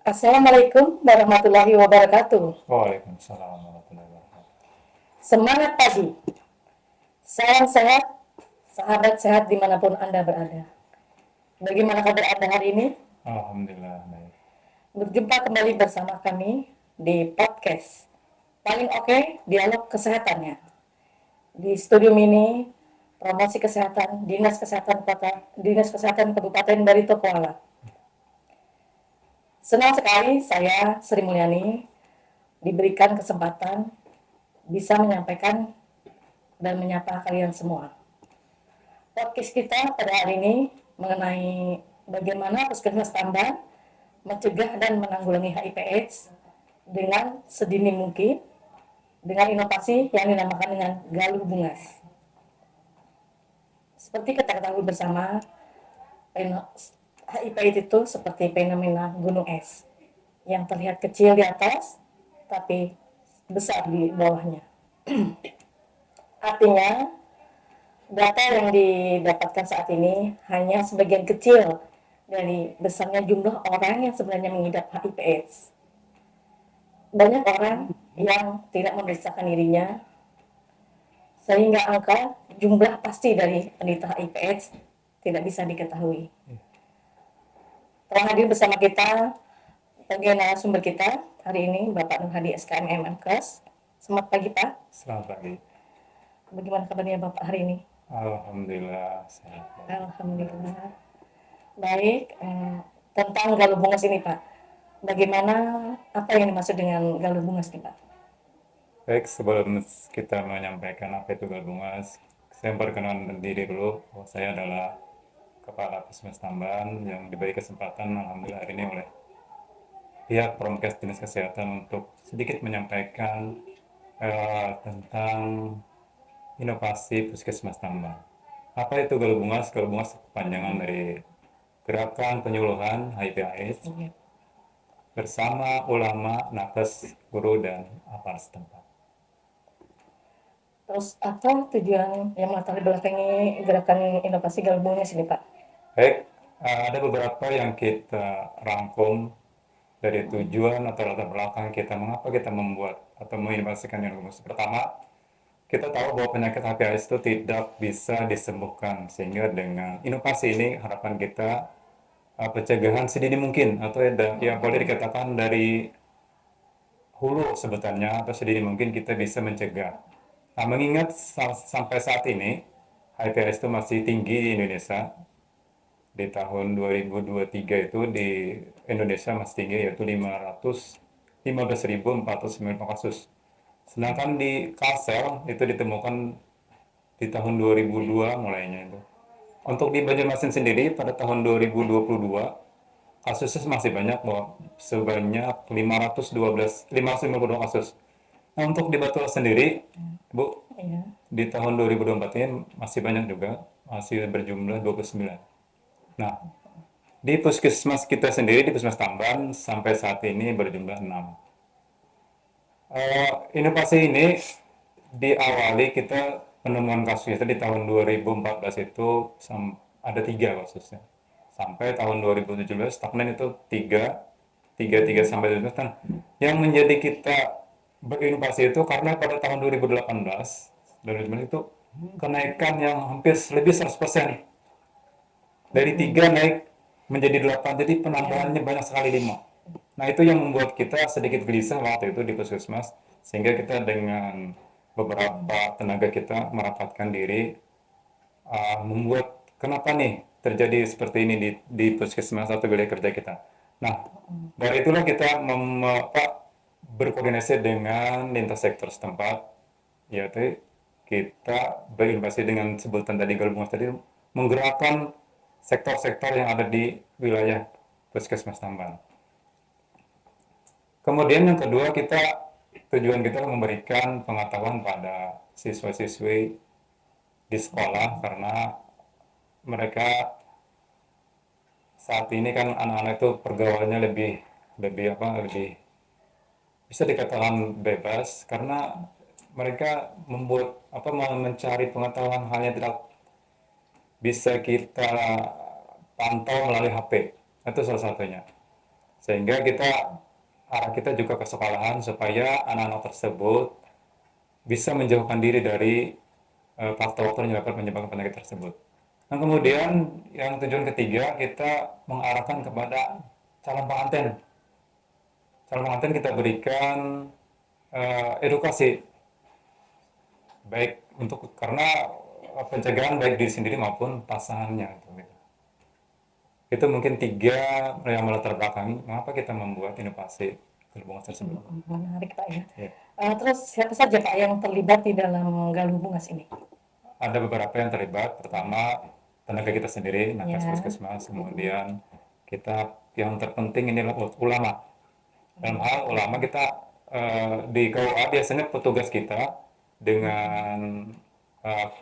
Assalamualaikum warahmatullahi wabarakatuh. Waalaikumsalam warahmatullahi wabarakatuh. Semangat pagi, salam sehat, sahabat sehat dimanapun Anda berada. Bagaimana kabar Anda hari ini? Alhamdulillah baik. Berjumpa kembali bersama kami di podcast Paling Oke Dialog Kesehatannya. Di studio ini, promosi kesehatan Dinas Kesehatan Kabupaten Barito Kuala. Senang sekali saya Sri Mulyani diberikan kesempatan bisa menyampaikan dan menyapa kalian semua. Podcast kita pada hari ini mengenai bagaimana Puskesmas Tamban mencegah dan menanggulangi HIV/AIDS dengan sedini mungkin dengan inovasi yang dinamakan dengan Galuh Bungas. Seperti kita ketahui bersama, HIV/AIDS itu seperti fenomena gunung es yang terlihat kecil di atas tapi besar di bawahnya. Artinya, data yang didapatkan saat ini hanya sebagian kecil dari besarnya jumlah orang yang sebenarnya mengidap HIV/AIDS. Banyak orang yang tidak memeriksakan dirinya, sehingga angka jumlah pasti dari penderita HIV/AIDS tidak bisa diketahui. Telah hadir bersama kita sebagai narasumber kita hari ini Bapak Nur Hadi SKM MMKes. Selamat pagi Pak. Selamat pagi. Bagaimana kabarnya Bapak hari ini? Alhamdulillah sehat. Alhamdulillah. Baik, tentang Galuh Bungas ini Pak. Bagaimana, apa yang dimaksud dengan Galuh Bungas nih Pak? Baik, sebelum kita menyampaikan apa itu Galbungas, saya memperkenalkan diri dulu. Saya adalah Kepala Puskesmas Tamban yang diberi kesempatan alhamdulillah hari ini oleh pihak Promkes Dinas Kesehatan untuk sedikit menyampaikan tentang inovasi Puskesmas Tamban. Apa itu Galbungas? Galbungas kepanjangan dari Gerakan Penyuluhan HIV/AIDS bersama ulama, nakes, guru, dan aparat setempat. Terus apa tujuan yang melatar belakangi gerakan inovasi Galuh Bungas ini Pak? Baik, ada beberapa yang kita rangkum dari tujuan atau latar belakang kita mengapa kita membuat atau menginovasikan yang rumus. Pertama, kita tahu bahwa penyakit HIV/AIDS itu tidak bisa disembuhkan, sehingga dengan inovasi ini harapan kita pencegahan sedini mungkin atau yang boleh dikatakan dari hulu sebutannya atau sedini mungkin kita bisa mencegah. Nah, mengingat sampai saat ini HIV/AIDS itu masih tinggi di Indonesia. Di tahun 2023 itu di Indonesia masih tinggi yaitu 515.495 kasus. Sedangkan di Kalsel itu ditemukan di tahun 2002 mulainya itu. Untuk di Banjarmasin sendiri pada tahun 2022 kasusnya masih banyak bahwa sebanyak 552 kasus. Nah, untuk di Batu sendiri, Bu, Iya. di tahun 2024 ini masih banyak juga, masih berjumlah 29. Nah, di puskesmas kita sendiri, di Puskesmas Tamban, sampai saat ini berjumlah 6. Inovasi ini diawali kita penemuan kasus itu di tahun 2014 itu ada 3 kasusnya. Sampai tahun 2017 stagnan itu 3 sampai 17. Nah, yang menjadi kita berinovasi itu karena pada tahun 2018 itu kenaikan yang hampir lebih 100%. Dari 3 naik menjadi 8, jadi penambahannya banyak sekali 5. Nah, itu yang membuat kita sedikit gelisah waktu itu di puskesmas, sehingga kita dengan beberapa tenaga kita merapatkan diri, membuat kenapa nih terjadi seperti ini di puskesmas atau wilayah kerja kita. Nah, dari itulah kita berkoordinasi dengan lintas sektor setempat, yaitu kita berinovasi dengan sebutan tadi Galbungas tadi, menggerakkan sektor-sektor yang ada di wilayah Puskesmas Tamban. Kemudian yang kedua, tujuan kita memberikan pengetahuan pada siswa-siswi di sekolah karena mereka saat ini kan anak-anak itu pergaulannya lebih bisa dikatakan bebas karena mereka mencari pengetahuan hal yang tidak bisa kita pantau melalui HP. Itu salah satunya. Sehingga arah kita juga ke sekolahan supaya anak-anak tersebut bisa menjauhkan diri dari faktor-faktor yang dapat menyebabkan penyakit tersebut. Nah, kemudian yang tujuan ketiga, kita mengarahkan kepada calon pengantin. Calon pengantin kita berikan edukasi, baik karena pencegahan baik diri sendiri maupun pasangannya. Itu mungkin tiga yang melatar belakangi mengapa kita membuat inovasi Galubungas tersebut. Menarik Pak ya. Ya. Terus siapa saja Pak yang terlibat di dalam Galubungas ini? Ada beberapa yang terlibat. Pertama, tenaga kita sendiri, nakes Ya. puskesmas. Kemudian yang terpenting ini ulama. Dalam hal ulama kita di KUA biasanya petugas kita dengan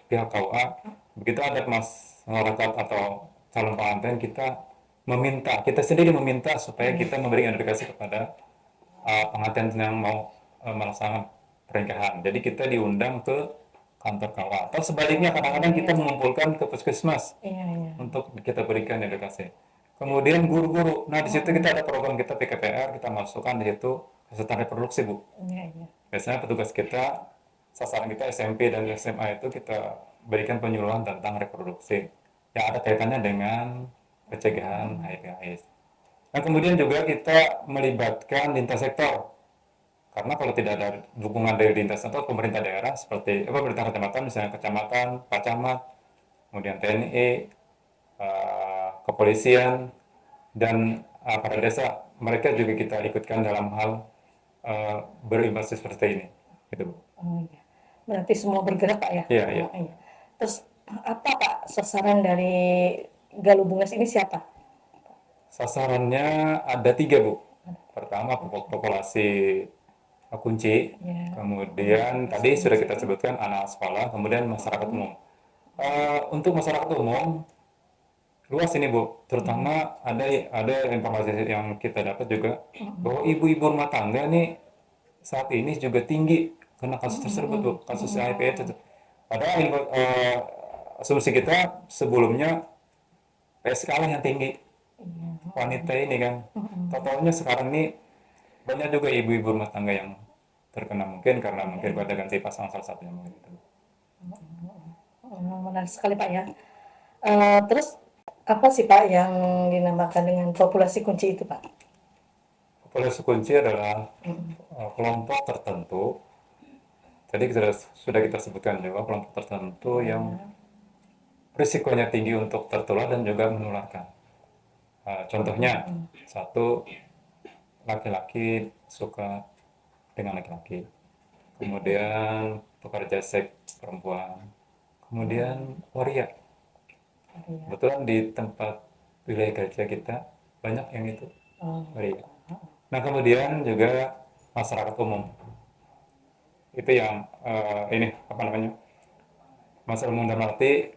pihak KUA, begitu ada masyarakat atau calon pengantin, kita sendiri meminta supaya kita memberikan edukasi kepada pengantin yang mau melaksanakan pernikahan. Jadi kita diundang ke kantor KUA atau sebaliknya kadang-kadang kita mengumpulkan ke puskesmas untuk kita berikan edukasi. Kemudian guru-guru. Nah, di situ kita ada program kita PKPR, kita masukkan di situ kesehatan reproduksi, Bu. Biasanya petugas kita, sasaran kita SMP dan SMA itu kita berikan penyuluhan tentang reproduksi yang ada kaitannya dengan pencegahan HIV/AIDS. Nah, kemudian juga kita melibatkan lintas sektor. Karena kalau tidak ada dukungan dari lintas sektor pemerintah daerah seperti pemerintah kecamatan, misalnya kecamatan, Pak Camat, kemudian TNI, kepolisian, dan pada desa, mereka juga kita ikutkan dalam hal berinovasi seperti ini. Gitu. Oh, iya. Berarti semua bergerak Pak ya? Iya, iya. Oh, iya. Terus apa Pak sasaran dari Galubungas ini siapa? Sasarannya ada 3, Bu. Pertama, populasi kunci, kemudian tadi sudah kita sebutkan anak sekolah, kemudian masyarakat umum. Untuk masyarakat umum, luas ini Bu, terutama ada informasi yang kita dapat juga bahwa ibu-ibu rumah tangga nih saat ini juga tinggi karena kasus tersebut Bu, kasus HIV itu. Padahal asumsi kita sebelumnya PSK lah yang tinggi, wanita ini kan. Totalnya sekarang ini banyak juga ibu-ibu rumah tangga yang terkena mungkin karena mungkin pada ganti pasangan salah satunya mungkin itu. Menarik sekali Pak ya. Terus apa sih Pak yang dinamakan dengan populasi kunci itu Pak? Populasi kunci adalah kelompok tertentu. Tadi sudah kita sebutkan juga kelompok tertentu yang risikonya tinggi untuk tertular dan juga menularkan. Contohnya, satu, laki-laki suka dengan laki-laki, kemudian pekerja seks perempuan, kemudian waria. Kebetulan di tempat wilayah kerja kita banyak yang itu waria. Nah, kemudian juga masyarakat umum. Itu yang masyarakat umum dalam arti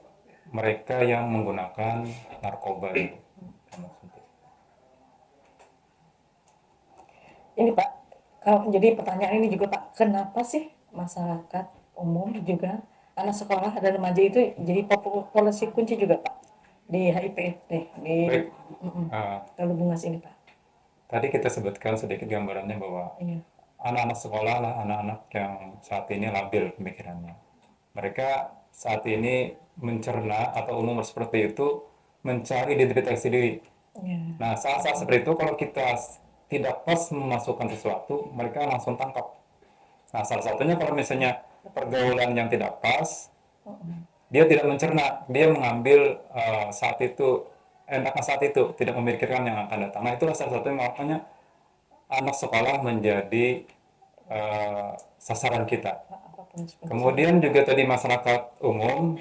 mereka yang menggunakan narkoba. Ini Pak, jadi pertanyaan ini juga Pak, kenapa sih masyarakat umum juga anak sekolah dan remaja itu jadi populasi kunci juga Pak di HIV di Galubungas ini Pak? Tadi kita sebutkan sedikit gambarannya bahwa anak-anak sekolah lah, anak-anak yang saat ini labil pemikirannya. Mereka saat ini mencerna atau umur seperti itu mencari identifikasi diri. Nah, saat-saat seperti itu kalau kita tidak pas memasukkan sesuatu, mereka langsung tangkap. Nah, salah satunya kalau misalnya pergaulan yang tidak pas, dia tidak mencerna, dia mengambil saat itu, enaknya saat itu, tidak memikirkan yang akan datang. Nah, itulah salah satunya makanya anak sekolah menjadi sasaran kita. Kemudian juga tadi masyarakat umum,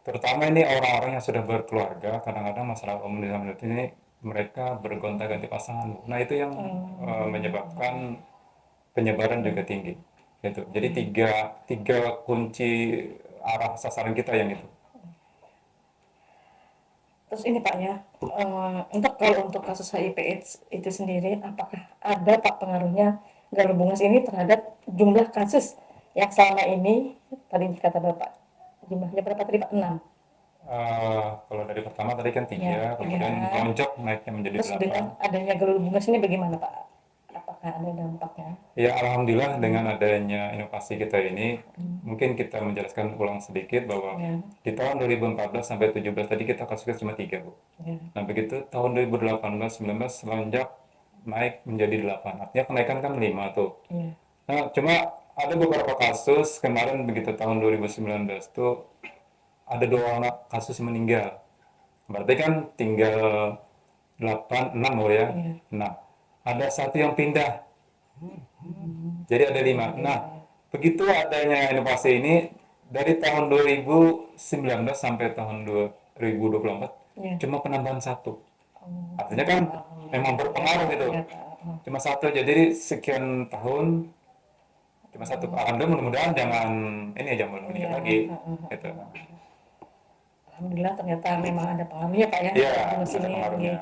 terutama ini orang-orang yang sudah berkeluarga, kadang-kadang masyarakat umum di zaman ini mereka bergonta-ganti pasangan. Nah, itu yang menyebabkan penyebaran juga tinggi. Gitu. Jadi tiga kunci arah sasaran kita yang itu. Terus ini Pak ya, kalau untuk kasus HIV/AIDS itu sendiri, apakah ada Pak pengaruhnya Galubungas ini terhadap jumlah kasus yang selama ini, tadi kata Bapak, jumlahnya berapa tadi Pak? 6. Kalau dari pertama tadi kan Ya, 3, kemudian tiga. melonjak naiknya menjadi Terus 8. dengan adanya galur bunga ini bagaimana Pak? Apakah ada dampaknya? Ya, alhamdulillah dengan adanya inovasi kita ini, mungkin kita menjelaskan ulang sedikit bahwa Ya, di tahun 2014 sampai 17 tadi kita kasusnya cuma 3, Bu. ya, Nah, begitu tahun 2018, 19 melonjak naik menjadi 8. Artinya kenaikan kan 5 tuh. ya, Nah, cuma ada beberapa kasus kemarin begitu tahun 2019 tuh ada 2 kasus meninggal. Berarti kan tinggal 8, 6 oh ya. ya. Nah, ada satu yang pindah. Jadi ada 5. Nah, begitu adanya inovasi ini dari tahun 2019 sampai tahun 2024 Ya. cuma penambahan satu. Oh, Artinya kan memang berpengaruh gitu. ya, Pak. Cuma satu aja. Jadi sekian tahun cuma satu. Alhamdulillah mudah-mudahan jangan ini jangan meninggal Iya, lagi. Gitu. Alhamdulillah ternyata memang ada pengaruhnya Pak ya Iya, di ada sini. pengaruhnya.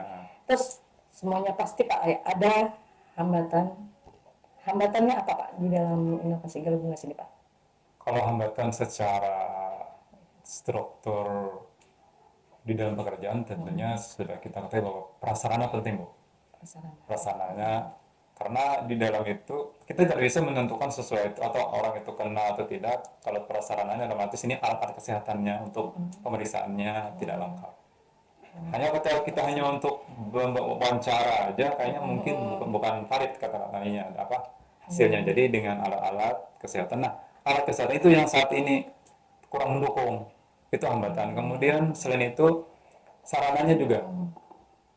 Terus semuanya pasti Pak ya, ada hambatan. Hambatannya apa Pak di dalam inovasi galur bunga ini Pak? Kalau hambatan secara struktur di dalam pekerjaan tentunya sudah kita ketahui bahwa prasarana penting, Bu. Prasarana. Prasarananya karena di dalam itu kita tidak bisa menentukan sesuai itu atau orang itu kena atau tidak kalau prasarananya dalam arti ini alat-alat kesehatannya untuk pemeriksaannya tidak lengkap. Hanya ketika kita hanya untuk wawancara aja kayaknya mungkin bukan valid kata-katanya apa hasilnya. Jadi dengan alat-alat kesehatan. Nah, alat kesehatan itu yang saat ini kurang mendukung. Itu hambatan. Kemudian selain itu sarananya juga.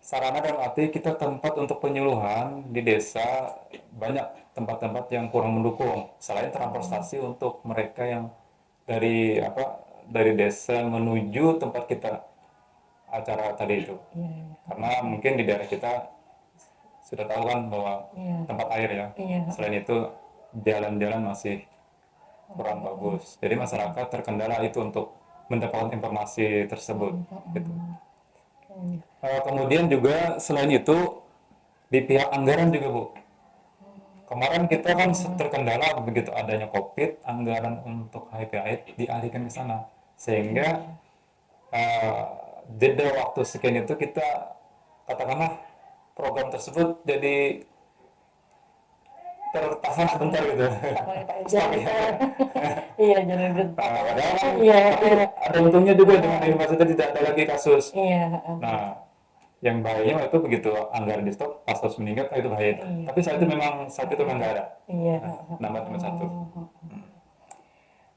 Sarana dalam arti kita tempat untuk penyuluhan di desa banyak tempat-tempat yang kurang mendukung. Selain transportasi untuk mereka yang dari desa menuju tempat kita acara tadi itu. Iya, Karena mungkin di daerah kita sudah tahu kan bahwa iya, tempat air ya. iya, Selain itu jalan-jalan masih kurang bagus. Jadi masyarakat terkendala itu untuk mendapatkan informasi tersebut. Gitu. Kemudian juga selain itu di pihak anggaran juga Bu. Kemarin kita kan terkendala begitu adanya COVID, anggaran untuk HIV/AIDS dialihkan ke sana, sehingga eh, jeda waktu sekian itu kita katakanlah program tersebut jadi tertahan sebentar gitu. Pak boleh Pak Ijaz. Iya, jadi Padahal kan iya, tapi ada untungnya juga dengan inovasi tadi tidak ada lagi kasus. iya, Nah, yang bahayanya itu begitu anggaran di stop pas harus meninggal itu bahaya. Tapi saat itu memang nggak ada. iya. Nambah cuma satu.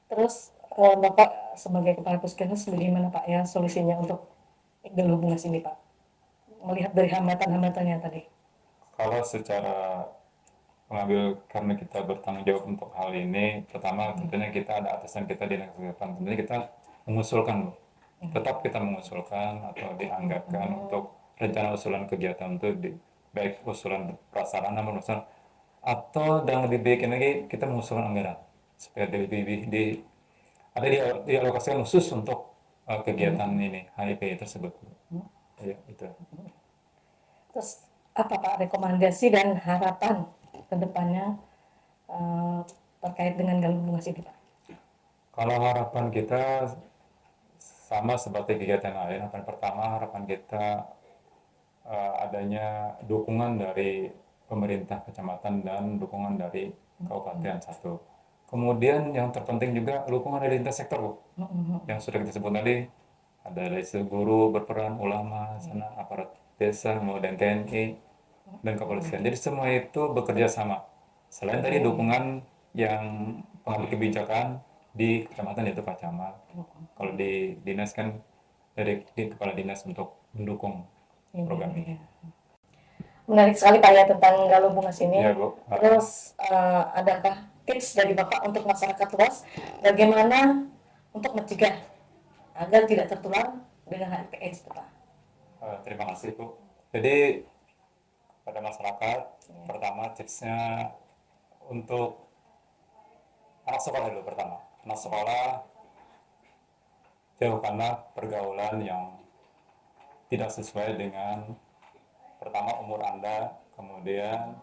Terus Bapak sebagai kepala puskesmas bagaimana Pak ya solusinya untuk galur bunga ini Pak? Melihat dari hambatan-hambatannya tadi. Kalau secara mengambil karena kita bertanggung jawab untuk hal ini, pertama tentunya kita ada atasan kita di dinas kesehatan, tentunya kita mengusulkan, Bu. Tetap kita mengusulkan atau dianggarkan untuk rencana usulan kegiatan itu baik usulan prasarana maupun usulan atau yang lebih baik lagi kita mengusulkan anggaran supaya ada dialokasikan khusus untuk kegiatan ini HIV tersebut. Ya, itu. Terus apa Pak rekomendasi dan harapan ke depannya terkait dengan galur bunga ini Pak? Kalau harapan kita sama seperti kegiatan lain, harapan kita adanya dukungan dari pemerintah kecamatan dan dukungan dari kabupaten satu. Kemudian yang terpenting juga dukungan dari lintas sektor, Bu. Yang sudah kita sebut tadi, ada dari guru berperan, ulama, sana aparat desa, kemudian TNI dan kepolisian. Jadi semua itu bekerja sama. Selain tadi dukungan yang pengambil kebijakan di kecamatan yaitu Pak Camat. Kalau di dinas kan dari kepala dinas untuk mendukung program ini. Menarik sekali Pak ya tentang galur bunga ini. Iya, Bu. Terus adakah tips dari Bapak untuk masyarakat luas bagaimana untuk mencegah agar tidak tertular dengan HIV/AIDS Pak? Terima kasih, Bu. Jadi pada masyarakat, pertama tipsnya untuk anak sekolah dulu pertama. Anak sekolah jauhkanlah pergaulan yang tidak sesuai dengan pertama umur Anda, kemudian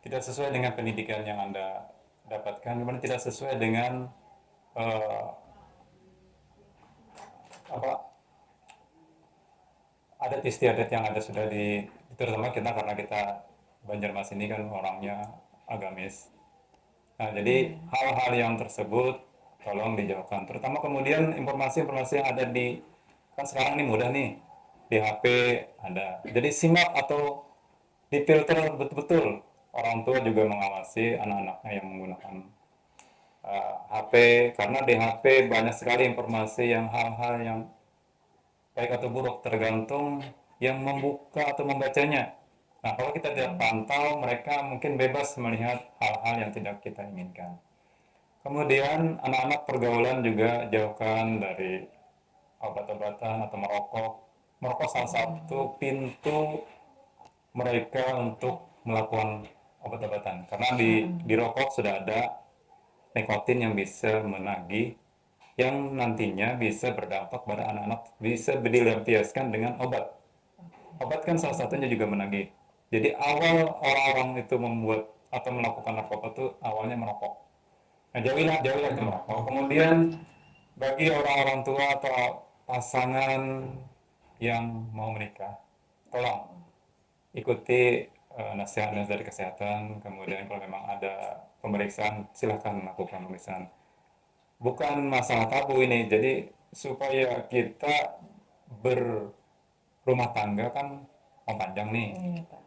tidak sesuai dengan pendidikan yang Anda dapatkan, kemudian tidak sesuai dengan adat istiadat yang ada sudah terutama kita karena kita Banjarmasin ini kan orangnya agamis. Nah, jadi hal-hal yang tersebut tolong dijauhkan. Terutama kemudian informasi-informasi yang ada kan sekarang ini mudah nih, di HP ada. Jadi simak atau difilter betul-betul. Orang tua juga mengawasi anak-anaknya yang menggunakan HP, karena di HP banyak sekali informasi yang hal-hal yang baik atau buruk tergantung yang membuka atau membacanya. Nah, kalau kita tidak pantau, mereka mungkin bebas melihat hal-hal yang tidak kita inginkan. Kemudian anak-anak pergaulan juga jauhkan dari obat-obatan atau merokok. Merokok salah satu pintu mereka untuk melakukan obat-obatan. Karena di rokok sudah ada nikotin yang bisa menagih, yang nantinya bisa berdampak pada anak-anak, bisa dilampiaskan dengan obat. Obat kan salah satunya juga menagih. Jadi awal orang-orang itu membuat atau melakukan narkoba itu awalnya merokok. Nah, jauhilah itu merokok. Kemudian bagi orang-orang tua atau pasangan yang mau menikah, tolong ikuti nasihat-nasihat dari kesehatan. Kemudian kalau memang ada pemeriksaan, silahkan lakukan pemeriksaan. Bukan masalah tabu ini, jadi supaya kita berumah tangga kan panjang nih, Iya, Pak.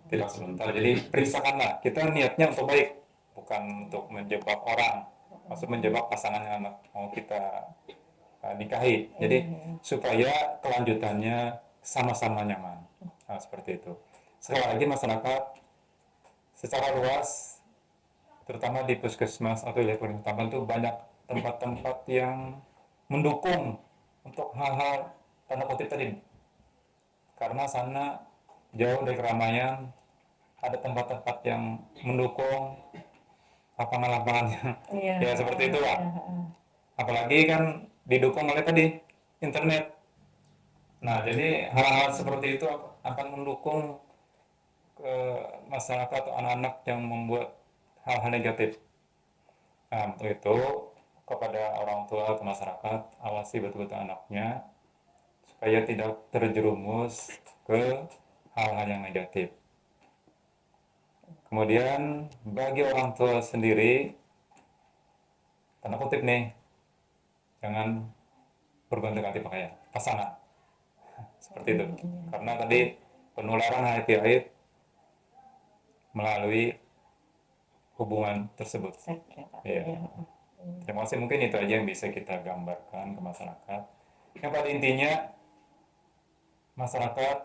tidak sebentar. Jadi periksakanlah, kita niatnya untuk baik, bukan untuk menjebak orang, maksud menjebak pasangan yang mau kita nikahi. Jadi supaya kelanjutannya sama-sama nyaman. Nah, seperti itu. Sekali lagi masyarakat secara luas, terutama di puskesmas atau di pemerintahan itu banyak tempat-tempat yang mendukung untuk hal-hal tanda kutip tadi. Karena sana jauh dari keramaian, ada tempat-tempat yang mendukung lapangan-lapangan yang Iya. ya seperti itulah. Apalagi kan didukung oleh tadi internet. Nah, jadi hal-hal seperti itu akan mendukung ke masyarakat atau anak-anak yang membuat hal-hal negatif. Nah, untuk itu kepada orang tua atau masyarakat, awasi betul-betul anaknya supaya tidak terjerumus ke hal-hal yang negatif. Kemudian bagi orang tua sendiri, tanda kutip nih, jangan bergonta-ganti pakaian, pasangan. Seperti itu. Karena tadi penularan HIV/AIDS melalui hubungan tersebut. Iya. Terima kasih, mungkin itu aja yang bisa kita gambarkan ke masyarakat. Yang pada intinya masyarakat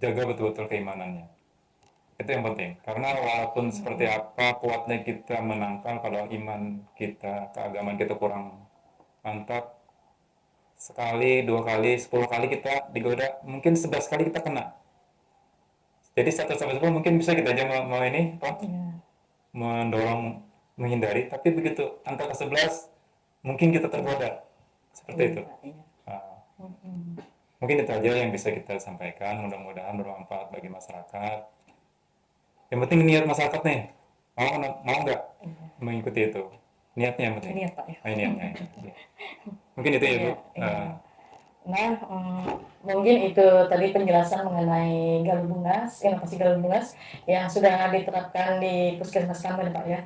jaga betul-betul keimanannya. Itu yang penting. Karena walaupun seperti apa kuatnya kita menangkal, kalau iman kita, keagamaan kita kurang mantap, sekali, 2 kali, 10 kali kita digoda, mungkin 11 kali kita kena. Jadi 1 sampai 10 mungkin bisa kita aja mau ini, Pak, mendorong menghindari, tapi begitu angka ke-11 mungkin kita tergoda. Seperti itu. Nah, mungkin itu aja yang bisa kita sampaikan, mudah-mudahan bermanfaat bagi masyarakat. Yang penting niat masyarakat nih, mau nggak mengikuti itu? Niatnya yang penting. Niat, Pak, ya. Niatnya. Mungkin itu ya, Bu. Nah, mungkin itu tadi penjelasan mengenai Galubungas, inovasi Galubungas yang sudah diterapkan di Puskesmas kami, Pak, ya.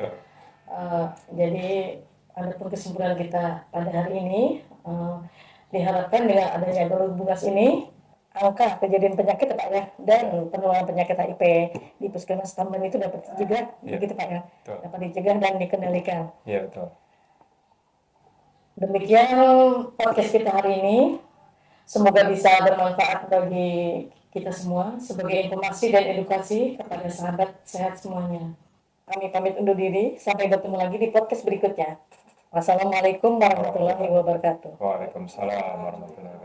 Jadi adapun kesimpulan kita pada hari ini, diharapkan dengan adanya Galubungas ini, angka kejadian penyakit, Pak, ya, dan penularan penyakit HIV di Puskesmas Tamban itu dapat dicegah, begitu, Pak, ya. Dapat dicegah dan dikendalikan. Iya, betul. Demikian podcast kita hari ini. Semoga bisa bermanfaat bagi kita semua sebagai informasi dan edukasi kepada sahabat sehat semuanya. Kami pamit undur diri, sampai bertemu lagi di podcast berikutnya. Wassalamualaikum warahmatullahi wabarakatuh. Waalaikumsalam warahmatullahi wabarakatuh.